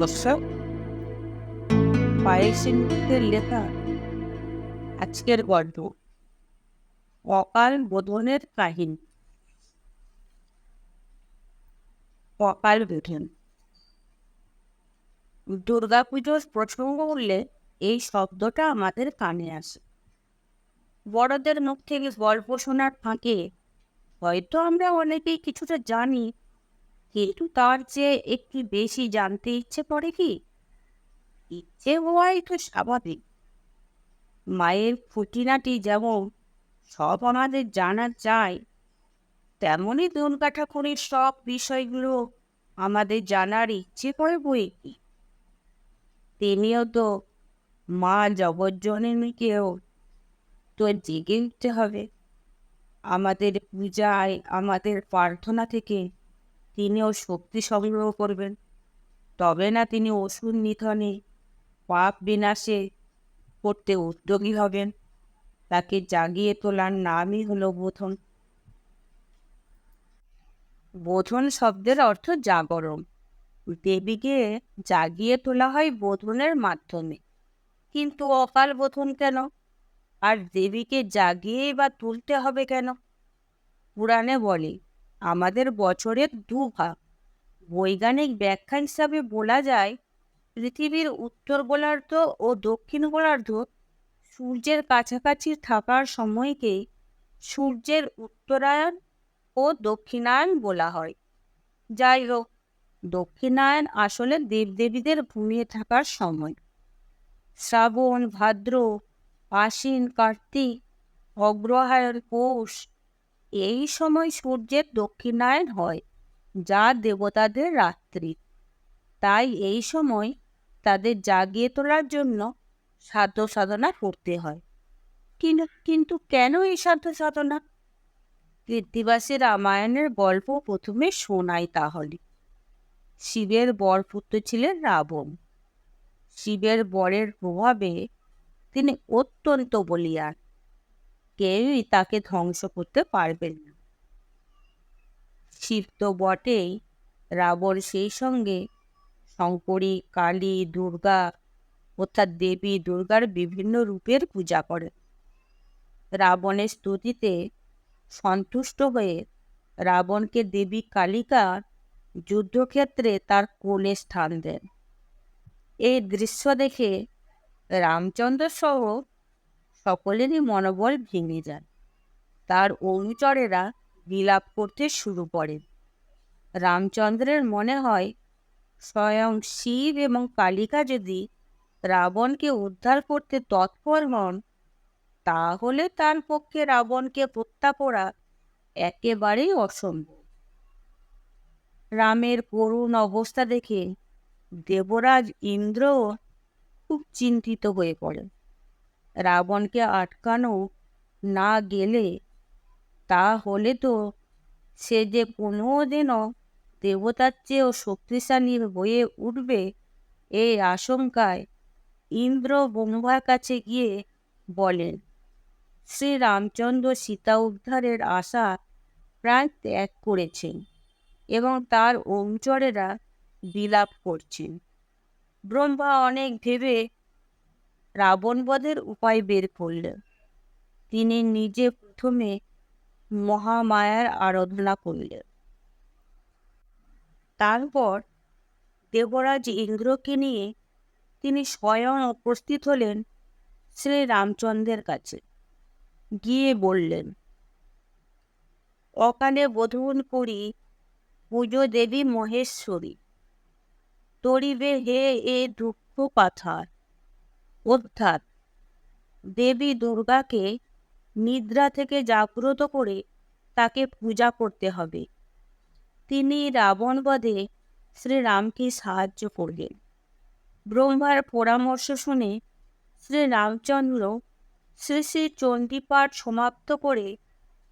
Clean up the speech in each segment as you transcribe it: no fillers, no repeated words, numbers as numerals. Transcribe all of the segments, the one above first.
নমস্কার। পায়েল সেনের লেখা আজকের গল্প অকাল বোধনের কাহিনী। অকাল বোধন। দুর্গাপুজোর প্রসঙ্গ উঠলে এই শব্দটা আমাদের কানে আসে। বড়দের মুখ থেকে গল্প শোনার ফাঁকে হয়তো আমরা অনেকেই কিছুটা জানি, কিন্তু তার চেয়ে একটু বেশি জানতে ইচ্ছে করে কি? ইচ্ছে হওয়াই তো স্বাভাবিক। মায়ের খুঁটিনাটি যেমন সব আমাদের জানা যায়, তেমনই দুর্গা ঠাকুরের সব বিষয়গুলো আমাদের জানার ইচ্ছে করে বই কি। তিনিও তো মা জগজ্জননীকেও তো জেগে উঠতে হবে। আমাদের পূজায়, আমাদের প্রার্থনা থেকে তিনিও শক্তি সংগ্রহ করবেন। তবে না তিনি অসুর নিধনে, পাপ বিনাশে করতে উদ্যোগী হবেন। তাকে জাগিয়ে তোলার নামই হলো বোধন। বোধন শব্দের অর্থ জাগরণ। দেবীকে জাগিয়ে তোলা হয় বোধনের মাধ্যমে। কিন্তু অকাল বোধন কেন? আর দেবীকে জাগিয়ে বা তুলতে হবে কেন? পুরাণে বলে আমাদের বছরের দুভাগ। বৈজ্ঞানিক ব্যাখ্যা হিসাবে বলা যায়, পৃথিবীর উত্তর গোলার্ধ ও দক্ষিণ গোলার্ধ সূর্যের কাছাকাছি থাকার সময়কেই সূর্যের উত্তরায়ণ ও দক্ষিণায়ন বলা হয়। যাই হোক, দক্ষিণায়ন আসলে দেবদেবীদের ঘুমিয়ে থাকার সময়। শ্রাবণ, ভাদ্র, আশ্বিন, কার্তিক, অগ্রহায়ণ, পৌষ, এই সময় সূর্যের দক্ষিণায়ন হয়, যা দেবতাদের রাত্রি। তাই এই সময় তাদের জাগিয়ে তোলার জন্য সাধ্য সাধনা করতে হয়। কিন্তু কেন এই সাধ্য সাধনা? কৃত্তিবাসী রামায়ণের গল্প প্রথমে শোনাই তাহলে। শিবের বরপুত্র ছিলেন রাবণ। শিবের বরের প্রভাবে তিনি অত্যন্ত বলিয়ান। কেউই তাকে ধ্বংস করতে পারবেন না। শিব তো বটেই, রাবণ সেই সঙ্গে শঙ্করী, কালী, দুর্গা অর্থাৎ দেবী দুর্গার বিভিন্ন রূপের পূজা করেন। রাবণের স্তুতিতে সন্তুষ্ট হয়ে রাবণকে দেবী কালিকা যুদ্ধক্ষেত্রে তার কোলে স্থান দেন। এই দৃশ্য দেখে রামচন্দ্র সহ সকলেরই মনোবল ভেঙে যায়। তার অনুচরেরা বিলাপ করতে শুরু করেন। রামচন্দ্রের মনে হয়, স্বয়ং শিব এবং কালিকা যদি রাবণকে উদ্ধার করতে তৎপর হন, তাহলে তার পক্ষে রাবণকে হত্যা করা একেবারেই অসম্ভব। রামের করুণ অবস্থা দেখে দেবরাজ ইন্দ্র খুব চিন্তিত হয়ে পড়েন। রাবণকে আটকানো না গেলে তাহলে তো সে যে কোনোদিনও দেবতার চেয়েও শক্তিশালী হয়ে উঠবে, এই আশঙ্কায় ইন্দ্র ব্রহ্মার কাছে গিয়ে বলেন, শ্রী রামচন্দ্র সীতা উদ্ধারের আশা প্রাণ ত্যাগ করেছেন এবং তার অনুচরেরা বিলাপ করছেন। ব্রহ্মা অনেক ভেবে রাবণবধের উপায় বের করলেন। তিনি নিজে প্রথমে মহামায়ার আরাধনা করলেন। তারপর দেবরাজ ইন্দ্রকে নিয়ে তিনি স্বয়ং উপস্থিত হলেন শ্রী রামচন্দ্রের কাছে। গিয়ে বললেন, অকালে বোধন করি পুজো দেবী মহেশ্বরী, তরিবে হে এ দুঃখ পাথার। অর্থাৎ দেবী দুর্গাকে নিদ্রা থেকে জাগ্রত করে তাকে পূজা করতে হবে। তিনি রাবণবধে শ্রীরামকে সাহায্য করলেন। ব্রহ্মার পরামর্শ শুনে শ্রী রামচন্দ্র শ্রী শ্রী চণ্ডীপাঠ সমাপ্ত করে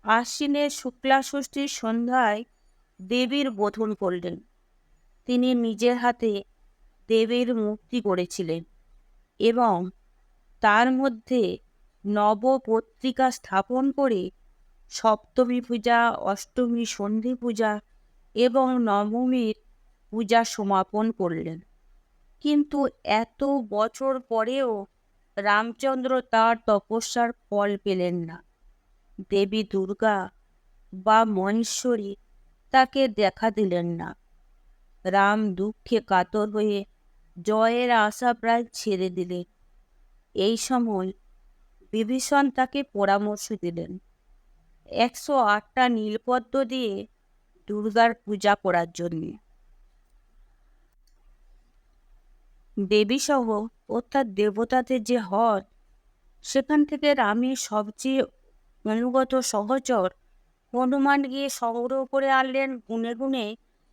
আশ্বিনের শুক্লা ষষ্ঠীর সন্ধ্যায় দেবীর বোধন করলেন। তিনি নিজের হাতে দেবীর মূর্তি করেছিলেন এবং তার মধ্যে নবপত্রিকা স্থাপন করে সপ্তমী পূজা, অষ্টমী সন্ধি পূজা এবং নবমীর পূজা সমাপন করলেন। কিন্তু এত বছর পরেও রামচন্দ্র তার তপস্যার ফল পেলেন না। দেবী দুর্গা বা মহেশ্বরী তাকে দেখা দিলেন না। রাম দুঃখে কাতর হয়ে জয়ের আশা প্রায় ছেড়ে দিলেন। এই সময় বিভীষণ তাকে পরামর্শ দিলেন 108টা নীলপদ্ম দিয়ে দুর্গার পূজা করার জন্য। দেবীসহ অর্থাৎ দেবতাদের যে হদ, সেখান থেকে রামের সবচেয়ে অনুগত সহচর হনুমান গিয়ে সংগ্রহ করে আনলেন গুনে গুনে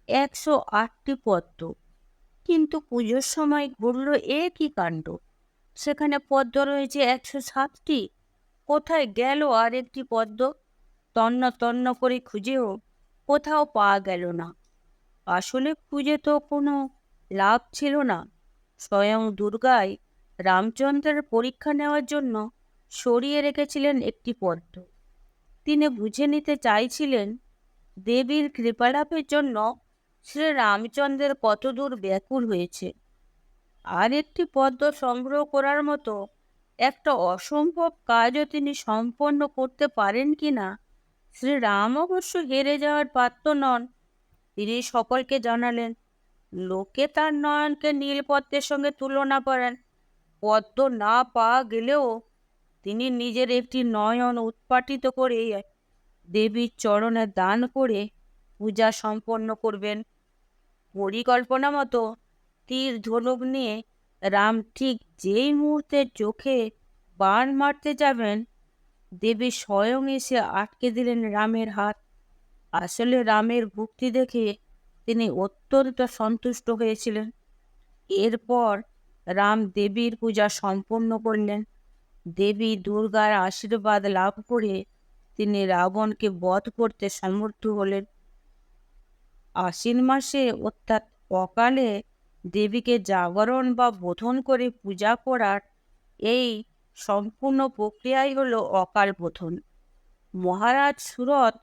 108টি পদ্ম। কিন্তু পুজোর সময় ঘুরল কি কাণ্ড! সেখানে পদ্ম রয়েছে 107টি। কোথায় গেল আর একটি পদ্ম? তন্ন তন্ন করে খুঁজেও কোথাও পাওয়া গেল না। আসলে খুঁজে তো কোনো লাভ ছিল না। স্বয়ং দুর্গাই রামচন্দ্রের পরীক্ষা নেওয়ার জন্য সরিয়ে রেখেছিলেন একটি পদ্ম। তিনি বুঝে নিতে চাইছিলেন দেবীর কৃপালাভের জন্য শ্রী রামচন্দ্রের কতদূর ব্যাকুল হয়েছে। আর একটি পদ্ম সংগ্রহ করার মতো একটা অসম্ভব কাজও তিনি সম্পন্ন করতে পারেন কিনা। শ্রীরাম অবশ্য হেরে যাওয়ার পাত্র নন। তিনি সকলকে জানালেন, লোকে তার নয়নকে নীলপদ্মের সঙ্গে তুলনা করেন। পদ্ম না পাওয়া গেলেও তিনি নিজের একটি নয়ন উৎপাটিত করে দেবীর চরণে দান করে পূজা সম্পন্ন করবেন। পরিকল্পনা মতো তীর ধনুক নিয়ে রাম ঠিক যেই মুহূর্তে চোখে বাণ মারতে যাবেন, দেবী স্বয়ং এসে আটকে দিলেন রামের হাত। আসলে রামের ভক্তি দেখে তিনি অত্যন্ত সন্তুষ্ট হয়েছিলেন। এরপর রাম দেবীর পূজা সম্পন্ন করলেন। দেবী দুর্গার আশীর্বাদ লাভ করে তিনি রাবণকে বধ করতে সমর্থ হলেন। আশ্বিন মাসে অর্থাৎ অকালে দেবীকে জাগরণ বা বোধন করে পূজা করার এই সম্পূর্ণ প্রক্রিয়াই হলো অকাল বোধন। মহারাজ সুরত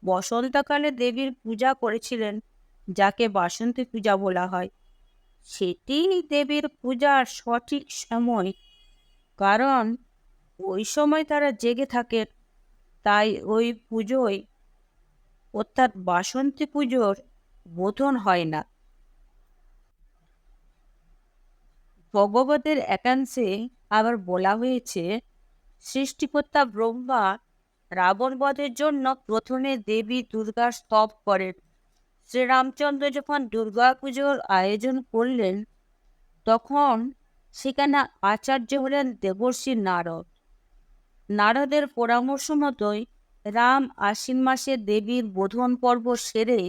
বসন্তকালে দেবীর পূজা করেছিলেন, যাকে বাসন্তী পূজা বলা হয়। সেটি দেবীর পূজার সঠিক সময়, কারণ ওই সময় তারা জেগে থাকেন। তাই ওই পুজোয় অর্থাৎ বাসন্তী পুজোর বোধন হয় না। ভগবতের একাংশে আবার বলা হয়েছে, সৃষ্টিকর্তা ব্রহ্মা রাবণ বধের জন্য প্রথমে দেবী দুর্গার স্তব করেন। শ্রীরামচন্দ্র যখন দুর্গা পুজোর আয়োজন করলেন, তখন সেখানে আচার্য হলেন দেবর্ষি নারদ। নারদের পরামর্শ মতোই রাম আশ্বিন মাসে দেবীর বোধন পর্ব সেরে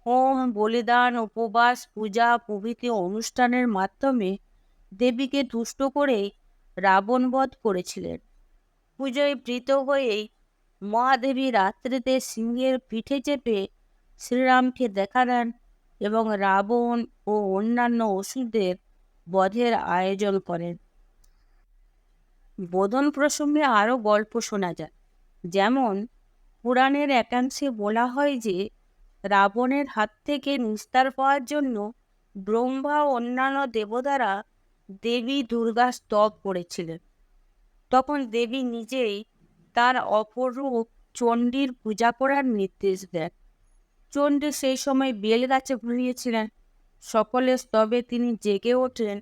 হোম, বলিদান, উপবাস, পূজা প্রভৃতি অনুষ্ঠানের মাধ্যমে দেবীকে তুষ্ট করে রাবণ বধ করেছিলেন। পুজোয় প্রীত হয়েই মহাদেবী রাত্রিতে সিংহের পিঠে চেপে শ্রীরামকে দেখা দেন এবং রাবণ ও অন্যান্য অসুরদের বধের আয়োজন করেন। বোধন প্রসঙ্গে আরও গল্প শোনা যায়। যেমন পুরাণের একাংশে বলা হয় যে রাবণের হাত থেকে নিস্তার পাওয়ার জন্য ব্রহ্মা ও অন্যান্য দেবতারা দেবী দুর্গা স্তব করেছিলেন। তখন দেবী নিজেই তার অপরূপ চণ্ডীর পূজা করার নির্দেশ দেন। চণ্ডী সেই সময় বেল গাছে ঘুমিয়েছিলেন। সকলের স্তবে তিনি জেগে ওঠেন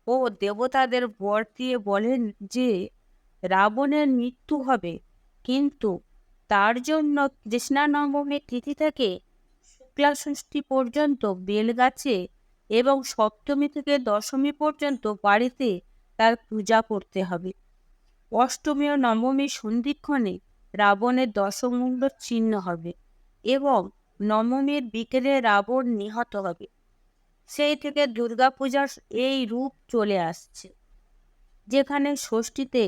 ও দেবতাদের বর দিয়ে বলেন যে রাবণের মৃত্যু হবে, কিন্তু তার জন্য কৃষ্ণা নবমীর তিথি থেকে শুক্লা ষষ্ঠী পর্যন্ত বেলগাছে এবং সপ্তমী থেকে দশমী পর্যন্ত বাড়িতে তার পূজা করতে হবে। অষ্টমী ও নবমী সন্ধিক্ষণে রাবণের দশমুণ্ড ছিন্ন হবে এবং নবমীর বিকেলে রাবণ নিহত হবে। সেই থেকে দুর্গাপূজার এই রূপ চলে আসছে, যেখানে ষষ্ঠীতে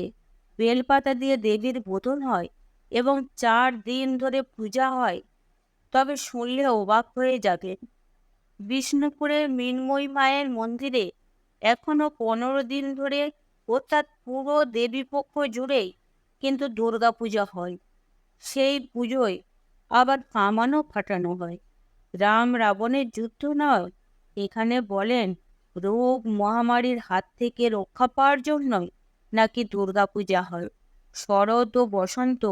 বেলপাতা দিয়ে দেবীর বোধন হয় এবং 4 দিন ধরে পূজা হয়। তবে শুনলে অবাক হয়ে যাবে, বিষ্ণুপুরের মৃন্ময়ী মায়ের মন্দিরে এখনো 15 দিন ধরে অর্থাৎ পুরো দেবীপক্ষ জুড়েই কিন্তু দুর্গাপূজা হয়। সেই পুজোয় আবার কামানও ফাটানো হয়। রাম রাবণের যুদ্ধ নয়, এখানে বলেন রোগ মহামারীর হাত থেকে রক্ষা পাওয়ার জন্যই নাকি দুর্গাপূজা হয়? শরৎ ও বসন্ত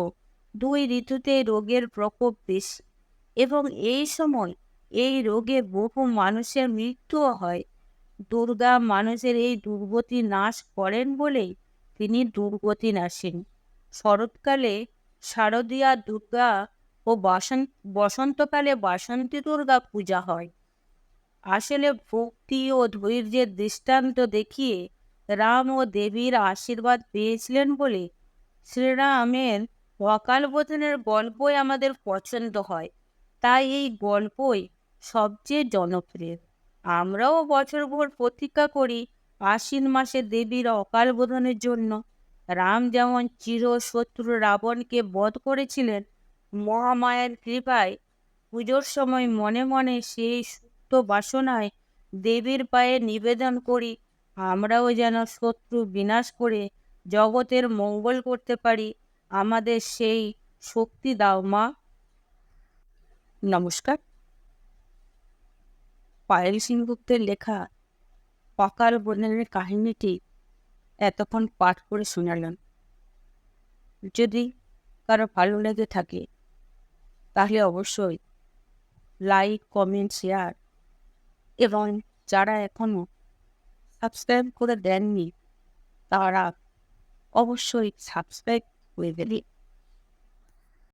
দুই ঋতুতে রোগের প্রকোপ বেশি এবং এই সময় এই রোগে বহু মানুষের মৃত্যুও হয়। দুর্গা মানুষের এই দুর্গতি নাশ করেন বলেই তিনি দুর্গতি নাশিনী। শরৎকালে শারদীয়া দুর্গা ও বসন্তকালে বাসন্তী দুর্গা পূজা হয়। আসলে ভক্তি ও ধৈর্যের দৃষ্টান্ত দেখিয়ে রাম ও দেবীর আশীর্বাদ পেয়েছিলেন বলে শ্রীরামের অকাল বোধনের গল্পই আমাদের পছন্দ হয়। তাই এই গল্পই সবচেয়ে জনপ্রিয়। আমরাও বছরভর প্রতীক্ষা করি আশ্বিন মাসে দেবীর অকাল বোধনের জন্য। রাম যেমন চিরশত্রু রাবণকে বধ করেছিলেন, মহামায়ার কৃপায় পুজোর সময় মনে মনে সেই সুপ্ত বাসনায় দেবীর পায়ে নিবেদন করি আমরাও যেন শত্রু বিনাশ করে জগতের মঙ্গল করতে পারি। আমাদের সেই শক্তি দাও মা। নমস্কার। পায়েল সেনগুপ্তের লেখা অকাল বোধনের কাহিনীটি এতক্ষণ পাঠ করে শোনালাম। যদি কারো ভালো লেগে থাকে তাহলে অবশ্যই লাইক, কমেন্ট, শেয়ার এবং যারা এখনও সাবস্ক্রাইব করে দেননি তারা অবশ্যই সাবস্ক্রাইব করে দেবে।